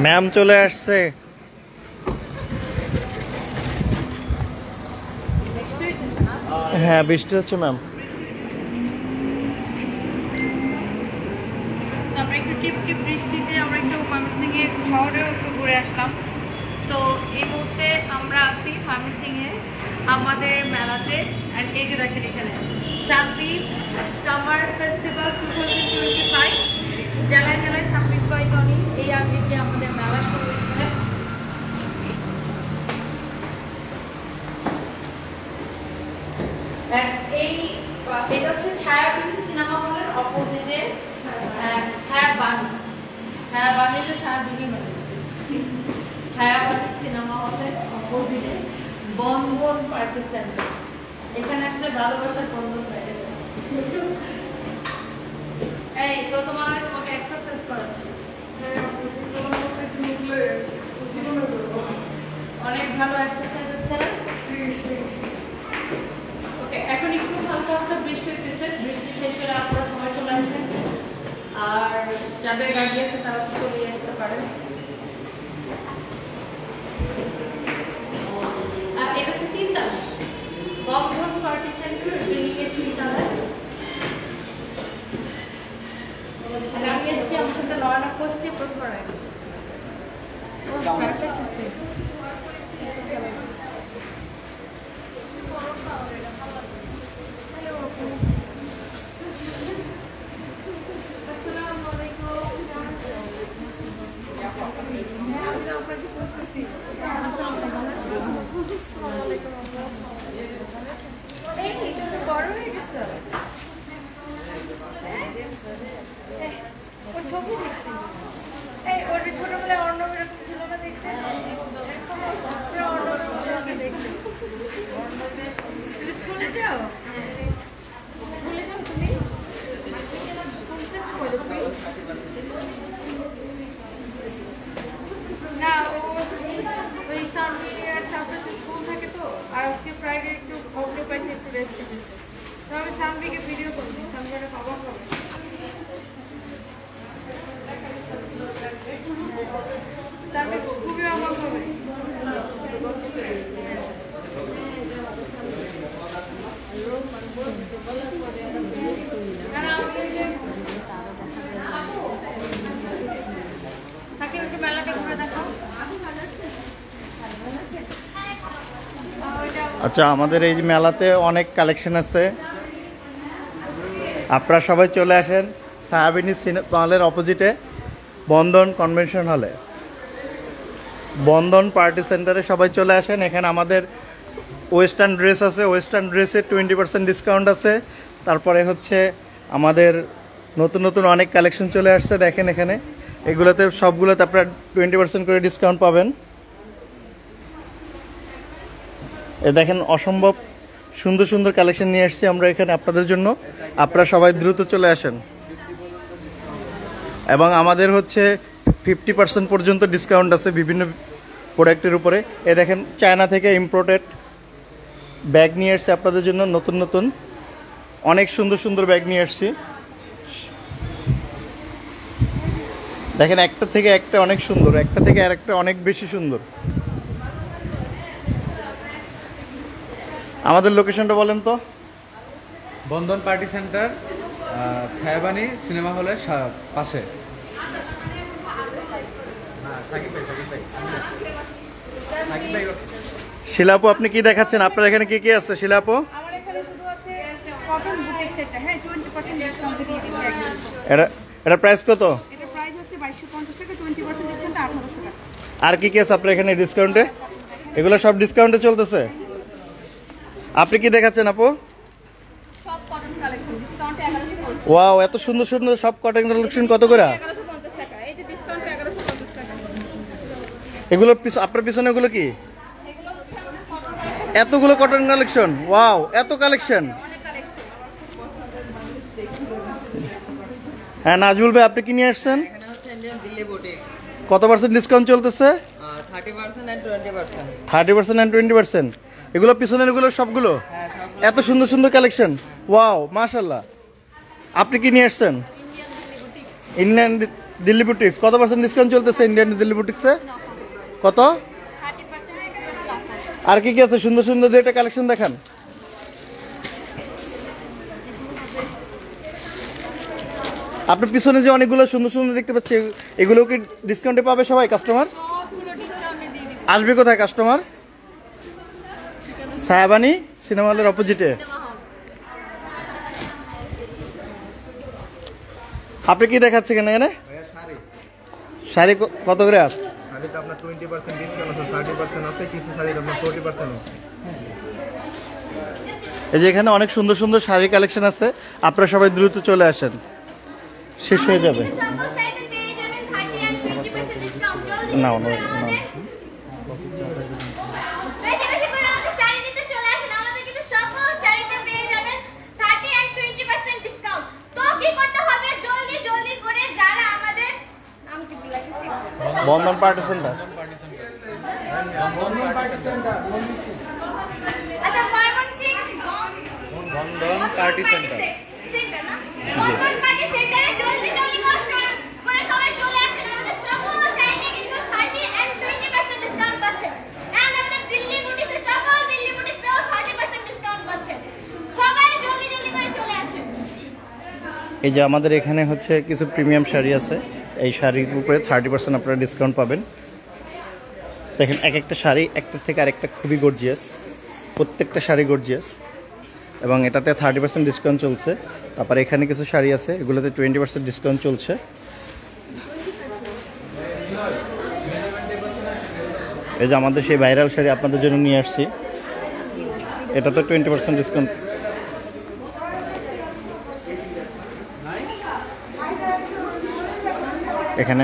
Ma'am চলে আসছে। হ্যাঁ বৃষ্টি হচ্ছে ম্যাম। আমরা একটু টিপ বৃষ্টিতে আমরা একটু ময়মনসিংহে শহরেও একটু ঘুরে আসলাম। তো এই মুহূর্তে আমরা আছি ময়মনসিংহে আমাদের মেলাতে। আর এই যে দেখেন এখানে সামপিস সামার ফেস্টিভ্যাল 2025 জেলায় জেলায় সামপিস বাইকনি এই আগে কি আমাদের মেলা শুরু হয়েছে। এটা হচ্ছে ছায়াবিহীন সিনেমা হলের অপোজিটে ছায়াবাণী সিনেমা হলের অপোজিটে বন্ধন পার্টি সেন্টার। এখানে আসলে ভালোবাসার বন্ধন থাকে। এই প্রথম আলোয় তোমাকে এক্সারসাইজ করাচ্ছি। অনেক ভালো এক্সারসাইজ হচ্ছে না? ওকে, এখন একটু হালকা হালকা বৃষ্টি হইতেছে। বৃষ্টি শেষ হলে আপনারা সময় চলে আসেন। আর যাদের গাড়ি আছে তারা তো চলে আসতে পারেন। আর এটা হচ্ছে তিনতলা বন্ধন পার্টি সেন্টার, বিল্ডিং এর তিনতলায়। আমি এসছি, আমার সাথে লড়াটা করছি প্রথমবার। ছোটবেলায় অর্ণব এরকম ছিল না দেখতে। স্কুলে যাও, স্কুলে যাও তুমি? না, ওই স্কুল থাকে তো। আর আজকে ফ্রাইডে একটু খবর পাইছে, একটু রেস্ট দিতেছে। তো আমি সামবিকে ভিডিও করছি, সামবিকে খবর হবে। সামবি খুবই অবাক হবে। মেলাটা ঘুরে দেখাও। আচ্ছা, আমাদের এই মেলাতে অনেক কালেকশন আছে, আপনারা সবাই চলে আসেন ছায়াবিনী সিনেমা হলের অপোজিটে বন্ধন কনভেনশন হলে, বন্ধন পার্টি সেন্টারে সবাই চলে আসেন। এখানে আমাদের ওয়েস্টার্ন ড্রেস আছে, ওয়েস্টার্ন ড্রেসে 20% ডিসকাউন্ট আছে। তারপরে হচ্ছে আমাদের নতুন নতুন অনেক কালেকশন চলে আসছে, দেখেন এখানে এগুলোতে সবগুলোতে আপনারা 20% করে ডিসকাউন্ট পাবেন। এ দেখেন অসম্ভব সুন্দর সুন্দর কালেকশন নিয়ে আসছি আমরা এখানে আপনাদের জন্য, আপনারা সবাই দ্রুত চলে আসেন। এবং আমাদের হচ্ছে 50% পর্যন্ত ডিসকাউন্ট আছে বিভিন্ন প্রোডাক্টের উপরে। এ দেখেন চায়না থেকে ইম্পোর্টেড ব্যাগ নিয়ে আসছি আপনাদের জন্য, নতুন নতুন অনেক সুন্দর সুন্দর ব্যাগ নিয়ে আসছি। দেখেন একটা থেকে একটা অনেক সুন্দর, একটা থেকে আর একটা অনেক বেশি সুন্দর। আমাদের লোকেশনটা বলেন তো। বন্ধন পার্টি সেন্টার, ছায়াবাণী সিনেমা হলের পাশে। শিলাপু আপনি কি দেখাচ্ছেন? আপনার এখানে কি কি আছে শিলাপু? আমার এখানে শুধু আছে কটন বুটিক সেটটা। হ্যাঁ, 20% ডিসকাউন্ট দিয়ে দিচ্ছি একদম। এটা প্রাইস কত? এটা প্রাইস হচ্ছে 2250 টাকা, 20% ডিসকাউন্ট 1800 টাকা। আর কি কি আছে আপনার এখানে ডিসকাউন্টে? এগুলো সব ডিসকাউন্টে চলতেছে। আপনি কি দেখাচ্ছেন আপু? সব কটন কালেকশন ডিসকাউন্টে 1100 চলছে। ওয়াও, এত সুন্দর সুন্দর সব কটন কালেকশন কত করে? 1150 টাকা। এই যে ডিসকাউন্টে 1150 টাকা। এগুলো আপনার পিছনে এগুলো কি? এগুলো হচ্ছে আমাদের কটন কালেকশন। এতগুলো কটন কালেকশন, ওয়াও এত কালেকশন। অনেক কালেকশন। হ্যাঁ নাজমুল ভাই, আপনি কি নিয়ে আসছেন? এখানে হচ্ছে ইন্ডিয়ান দিল্লি বুটিক। কত পার্সেন্ট ডিসকাউন্ট চলতেছে? 30% and 20%। 30% and 20%। এগুলো পিছনের এগুলো সবগুলো হ্যাঁ, সবগুলো এত সুন্দর সুন্দর কালেকশন, ওয়াও মাশাআল্লাহ। আপনি কি নিয়ে আসছেন? Indian Delhi boutique. Indian Delhi boutiques কত পার্সেন্ট ডিসকাউন্ট চলতেছে ইন্ডিয়ান দিল্লি বুটিক্সে? কত? 30% আর কি কি আছে সুন্দর সুন্দর দুইটা কালেকশন দেখান। আপনার পিছনে যে অনেকগুলো সুন্দর সুন্দর দেখতে পাচ্ছি, এগুলো কি ডিসকাউন্টে পাবে সবাই কাস্টমার? সবগুলো ডিসকাউন্টে দিয়ে দিব। আসবে কোথায় কাস্টমার? সায়াবানি সিনেমা হলের অপোজিটে। আপনি কি দেখাচ্ছেন এখানে? শাড়ি কত করে আছে? শাড়িতে আপনার 20% ডিসকাউন্ট আছে, 30% আছে, কিছু শাড়ির আপনার 40% আছে। এই যে এখানে অনেক সুন্দর সুন্দর শাড়ির কালেকশন আছে, আপনারা সবাই দ্রুত চলে আসেন, শেষ হয়ে যাবে। না না বন্ধন পার্টি সেন্টার। বন্ধন পার্টি সেন্টার, আচ্ছা বন্ধন পার্টি সেন্টার। বন্ধন পার্টি সেন্টারে জলদি জলদি করে সবাই চলে আসেন, আমাদের সকল শাড়িতে কিন্তু 30 and 20% ডিসকাউন্ট পাচ্ছেন। এন্ড আমাদের দিল্লি বুটিক্সে সকল দিল্লি বুটিক্সেও 30% ডিসকাউন্ট পাচ্ছেন। সবাই জলদি জলদি করে চলে আসেন। এই যে আমাদের এখানে হচ্ছে কিছু প্রিমিয়াম শাড়ি আছে, এই শাড়ির উপরে 30% আপনারা ডিসকাউন্ট পাবেন। দেখেন এক একটা শাড়ি একটার থেকে আরেকটা খুবই গর্জিয়াস, প্রত্যেকটা শাড়ি গর্জিয়াস এবং এটাতে 30% ডিসকাউন্ট চলছে। তারপরে এখানে কিছু শাড়ি আছে, এগুলোতে 20% ডিসকাউন্ট চলছে। এই যে আমাদের সেই ভাইরাল শাড়ি আপনাদের জন্য নিয়ে আসছি, এটাতে 20% ডিসকাউন্ট। এখানে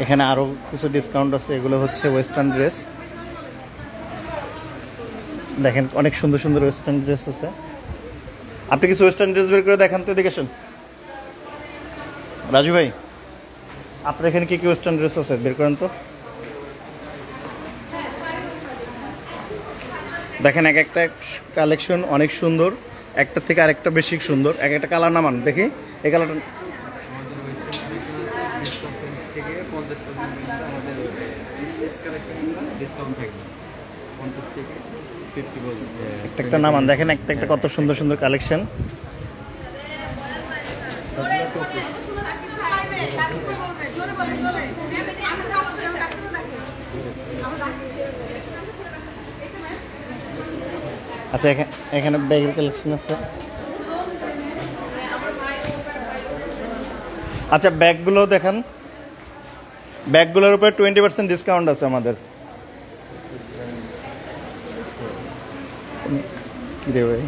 এখানে আরো কিছু ডিসকাউন্ট আছে, এগুলো হচ্ছে ওয়েস্টার্ন ড্রেস। দেখেন অনেক সুন্দর সুন্দর ওয়েস্টার্ন ড্রেস আছে। আপনি কিছু ওয়েস্টার্ন ড্রেস বের করে দেখান তো, দেখেছেন রাজু ভাই? আপনার এখানে কি কি ওয়েস্টার্ন ড্রেস আছে বের করেন তো। দেখেন এক একটা কালেকশন অনেক সুন্দর, একটা থেকে আরেকটা বেশি সুন্দর। এক একটা কালার নামান দেখি, এই কালারটা থেকে 50% আমাদের ডিসকাউন্ট থাকবে, 50 থেকে 50%। একটা নামান দেখেন, একটা একটা কত সুন্দর সুন্দর কালেকশন। আচ্ছা এখানে ব্যাগের কালেকশন আছে। আচ্ছা ব্যাগগুলো দেখেন, ব্যাগগুলোর উপরে 20% ডিসকাউন্ট আছে আমাদের। কি রে ভাই,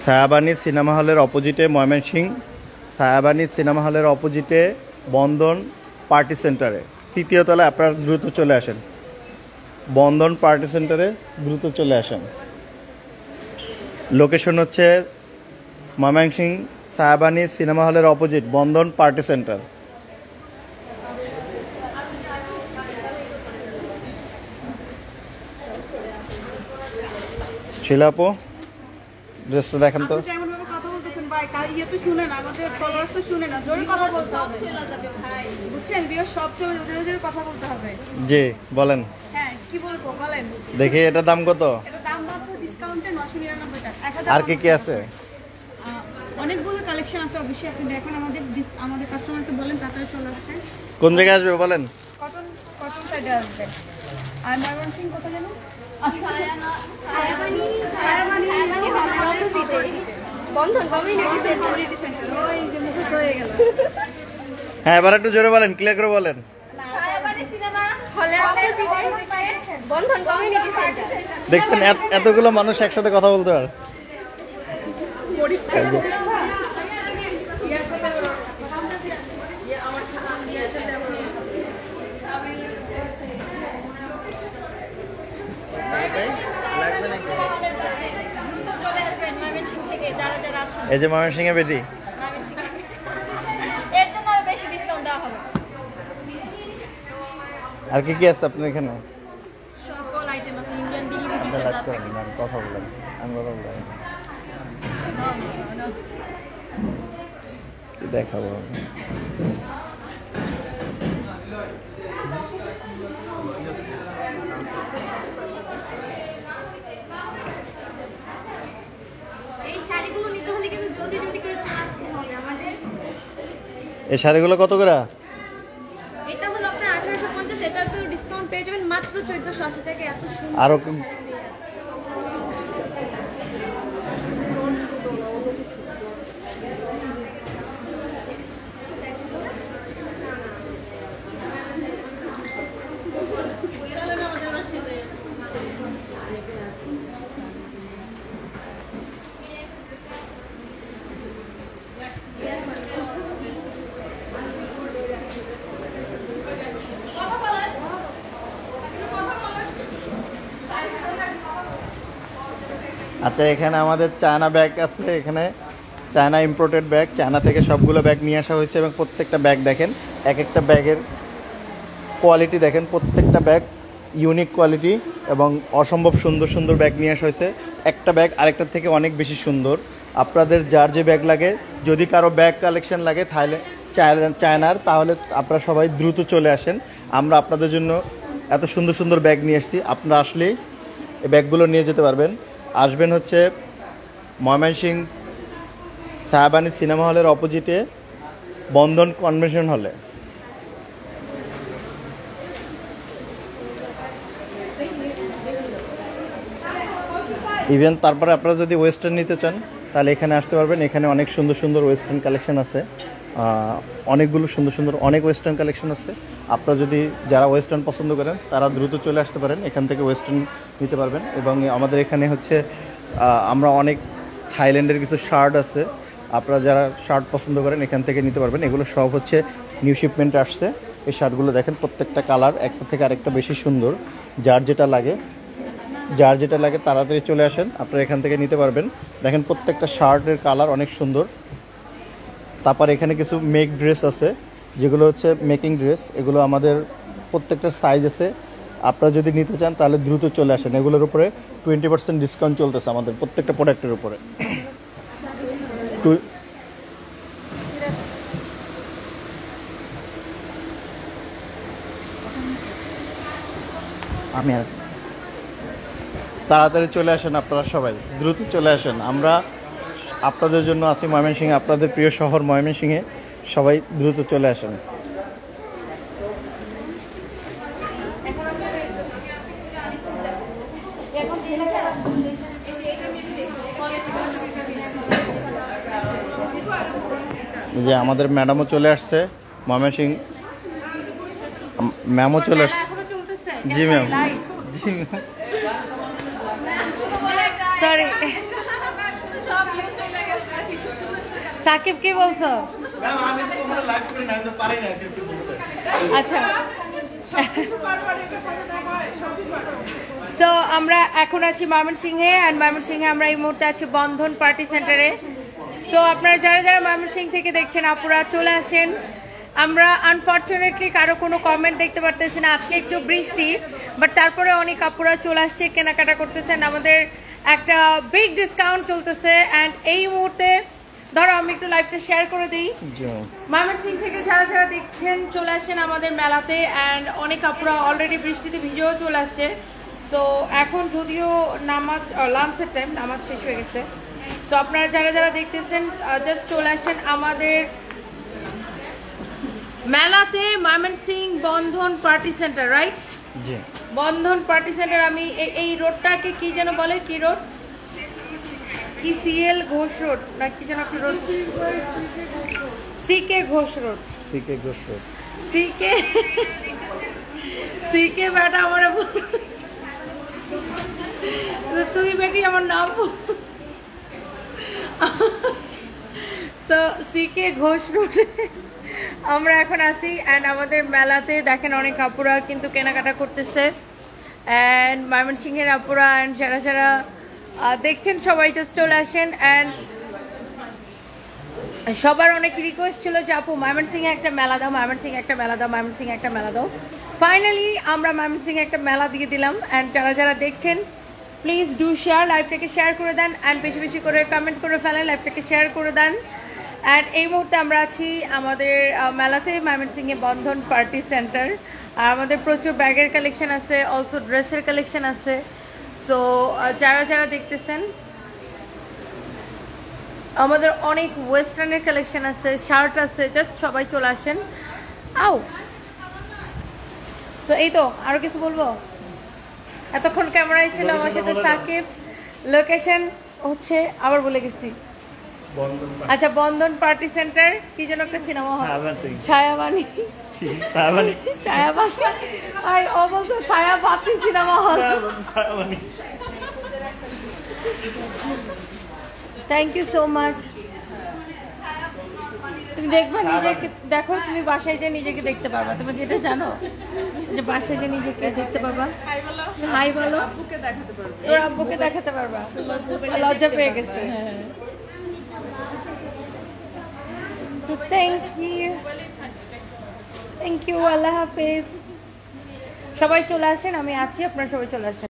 সায়াবানি সিনেমা হলের অপোজিটে ময়মনসিংহ, সায়াবানি সিনেমা হলের অপোজিটে বন্ধন পার্টি সেন্টারে, তৃতীয় তলায়। আপনারা দ্রুত চলে আসেন, বন্ধন পার্টি সেন্টারে দ্রুত চলে আসেন। লোকেশন হচ্ছে ময়মনসিংহ সায়াবানি সিনেমা হলের অপোজিট বন্ধন পার্টি সেন্টার। শিলাপো ড্রেসটা দেখেন তো। যেমন ভাবে কথা বলতেছেন ভাই, ইয়ে তো শুনেন, আমাদের ফলোয়ার্স তো শুনে না, জোরে কথা বলতে হবে, বুঝছেন? বিয়ের সব চলে জোরে জোরে কথা বলতে হবে। জি বলেন। হ্যাঁ কি বলবো বলেন? দেখি এটার দাম কত? এটা দাম মাত্র ডিসকাউন্টে 999 টাকা। 1000 আর কি কি আছে? অনেকগুলো কালেকশন আছে, অবশ্যই আপনি দেখেন, আমাদের কাস্টমারকে বলেন তাড়াতাড়ি চলে আসতে। কোন জায়গায় আসবে বলেন? কটন সাইডে আসবে। আর ময়মনসিংহ কোথায় জানো? বন্ধন কমিউনিটি সেন্টার। ওই যে মুখস্থ হয়ে গেল। হ্যাঁ এবার একটু জোরে বলেন, ক্লিয়ার করে বলেন। বন্ধন কমিউনিটি সেন্টার। দেখছেন এতগুলো মানুষ একসাথে কথা বলতে পারে। লাগবে নাকি? চলে আসবেন ময়মনসিংহ থেকে। যারা যারা আছেন এই যে ময়মনসিংহে বেটি, এর জন্য আরো বেশি ডিসকাউন্ট দেওয়া হবে। আর কি কি আছে আপনার এখানে? সকল আইটেম আছে, ইন্ডিয়ান দিল্লি বুটিক এটা যা লাগতো থাকে। না, আমি কথা বললাম, আমি কথা বললাম কি দেখাবো আমি? এই শাড়িগুলো নিতে হলে কিন্তু জলদি জলদি করে আসতে হবে আমাদের। এই শাড়িগুলো কত করে? এটা হলো আপনার 1850, এটা তো ডিসকাউন্ট পেয়ে যাবেন মাত্র 1480 টাকা। এত সুন্দর আরো শাড়ি পেয়ে যাচ্ছে। আচ্ছা, এখানে আমাদের চায়না ব্যাগ আছে, এখানে চায়না ইম্পোর্টেড ব্যাগ, চায়না থেকে সবগুলো ব্যাগ নিয়ে আসা হয়েছে এবং প্রত্যেকটা ব্যাগ দেখেন, এক একটা ব্যাগের কোয়ালিটি দেখেন, প্রত্যেকটা ব্যাগ ইউনিক কোয়ালিটি এবং অসম্ভব সুন্দর সুন্দর ব্যাগ নিয়ে আসা হয়েছে। একটা ব্যাগ আরেকটার থেকে অনেক বেশি সুন্দর। আপনাদের যার যে ব্যাগ লাগে, যদি কারো ব্যাগ কালেকশন লাগে তাহলে চায়নার, তাহলে আপনারা সবাই দ্রুত চলে আসেন। আমরা আপনাদের জন্য এত সুন্দর সুন্দর ব্যাগ নিয়ে এসেছি, আপনারা আসলেই এই ব্যাগগুলো নিয়ে যেতে পারবেন। আসবেন হচ্ছে ময়মনসিংহ সাহাবানী সিনেমা হলের অপোজিটে বন্ধন কনভেনশন হলে। ইভেন তারপরে আপনারা যদি ওয়েস্টার্ন নিতে চান তাহলে এখানে আসতে পারবেন। এখানে অনেক সুন্দর সুন্দর ওয়েস্টার্ন কালেকশন আছে, অনেকগুলো সুন্দর সুন্দর অনেক ওয়েস্টার্ন কালেকশন আছে। আপনারা যদি যারা ওয়েস্টার্ন পছন্দ করেন তারা দ্রুত চলে আসতে পারেন, এখান থেকে ওয়েস্টার্ন নিতে পারবেন। এবং আমাদের এখানে হচ্ছে আমরা অনেক থাইল্যান্ডের কিছু শার্ট আছে, আপনারা যারা শার্ট পছন্দ করেন এখান থেকে নিতে পারবেন। এগুলো সব হচ্ছে নিউ শিপমেন্টে আসছে। এই শার্টগুলো দেখেন, প্রত্যেকটা কালার একটা থেকে আরেকটা বেশি সুন্দর। যার যেটা লাগে তাড়াতাড়ি চলে আসেন, আপনারা এখান থেকে নিতে পারবেন। দেখেন প্রত্যেকটা শার্টের কালার অনেক সুন্দর। তারপর এখানে কিছু মেক ড্রেস আছে, যেগুলো হচ্ছে মেকিং ড্রেস। এগুলো আমাদের প্রত্যেকটা সাইজ আছে, আপনারা যদি নিতে চান তাহলে দ্রুত চলে আসেন। এগুলোর উপরে 20% ডিসকাউন্ট চলতেছে আমাদের প্রত্যেকটা প্রোডাক্টের উপরে। আমি আর তাড়াতাড়ি চলে আসেন, আপনারা সবাই দ্রুত চলে আসেন। আমরা আপনাদের জন্য আছি ময়মনসিংহে, আপনাদের প্রিয় শহর ময়মনসিংহে। সবাই দ্রুত চলে আসেন। যে আমাদের ম্যাডামও চলে আসছে, ময়মনসিংহ ম্যামও চলে আসছে। জি ম্যাম, জি ম্যাম। সরি সাকিব, কি বলছো? আচ্ছা, তো আমরা এখন আছি ময়মনসিংহে, অ্যান্ড ময়মনসিংহে আমরা এই মুহূর্তে আছি বন্ধন পার্টি সেন্টারে। সো আপনারা যারা যারা ময়মনসিংহ থেকে দেখছেন, আপুরা চলে আসেন। আমরা আনফর্চুনেটলি কারো কোনো কমেন্ট দেখতে পারতেছি না, আজকে একটু বৃষ্টি, বাট তারপরে অনেক আপুরা চলে আসছে, কেনাকাটা করতেছেন। আমাদের একটা বিগ ডিসকাউন্ট চলতেছে, অ্যান্ড এই মুহূর্তে ধরো আমি একটু লাইভটা শেয়ার করে দিই। ময়মনসিংহ থেকে যারা যারা দেখছেন চলে আসেন আমাদের মেলাতে, অ্যান্ড অনেক আপুরা অলরেডি বৃষ্টিতে ভিজেও চলে আসছে। সো এখন যদিও নামাজ লাঞ্চের টাইম, নামাজ শেষ হয়ে গেছে। তো আপনারা যারা যারা দেখতেছেন জাস্ট চলে আসেন আমাদের মেলাতে, ময়মনসিংহ বন্ধন পার্টি সেন্টার, রাইট? জি, বন্ধন পার্টি সেন্টার। আমি এই রোডটাকে কি যেন বলে, কি রোড, কি সিএল ঘোষ রোড না কি যেন একটা রোড, সিকে ঘোষ রোড, সিকে বেটা আমার, তুই বেটি আমার নাম। সো সিকে ঘোষ রোডে আমরা এখন আসি, অ্যান্ড আমাদের মেলাতে দেখেন অনেক আপুরা কিন্তু কেনাকাটা করতেছে, অ্যান্ড ময়মনসিংহের আপুরা অ্যান্ড যারা যারা দেখছেন সবাই জাস্ট চলে আসেন। অ্যান্ড সবার অনেক রিকোয়েস্ট ছিল যে আপু ময়মনসিংহে একটা মেলা দাও, ময়মনসিংহে একটা মেলা দাও, ময়মনসিংহে একটা মেলা দাও। ফাইনালি আমরা ময়মনসিংহে একটা মেলা দিয়ে দিলাম। অ্যান্ড যারা যারা দেখছেন প্লিজ ডু শেয়ার, লাইভটাকে শেয়ার করে দেন অ্যান্ড বেশি বেশি করে কমেন্ট করে ফেলেন, লাইভটাকে শেয়ার করে দেন। অ্যান্ড এই মুহূর্তে আমরা আছি আমাদের মেলাতে, ময়মনসিংহে বন্ধন পার্টি সেন্টার। আর আমাদের প্রচুর ব্যাগের কালেকশন আছে, অলসো ড্রেসের কালেকশন আছে। সো যারা যারা দেখতেছেন, আমাদের অনেক ওয়েস্টার্নের কালেকশন আছে, শার্ট আছে, জাস্ট সবাই চলে আসেন। আও সো এই তো, আরো কিছু বলবো? এতক্ষণ ক্যামেরায় ছিল আমার সাথে সাকিব। লোকেশন হচ্ছে আবার বলে গেছি, আচ্ছা বন্ধন পার্টি সেন্টার, কি যেন একটা সিনেমা হল, ছায়াবাণী, ছায়াবাণী, ও বলছে Chhayabati cinema hall. Thank you so much. তুমি দেখবা নিজেকে, দেখো তুমি বাসায় যে নিজেকে দেখতে পারবা, তুমি কি এটা জানো যে বাসায় যে নিজেকে দেখতে পারবা? হাই বলো, তোর আব্বুকে দেখাতে পারবা, লজ্জা পেয়ে গেছে। থ্যাংক ইউ, আল্লাহ হাফেজ। সবাই চলে আসেন, আমি আছি, আপনারা সবাই চলে আসেন।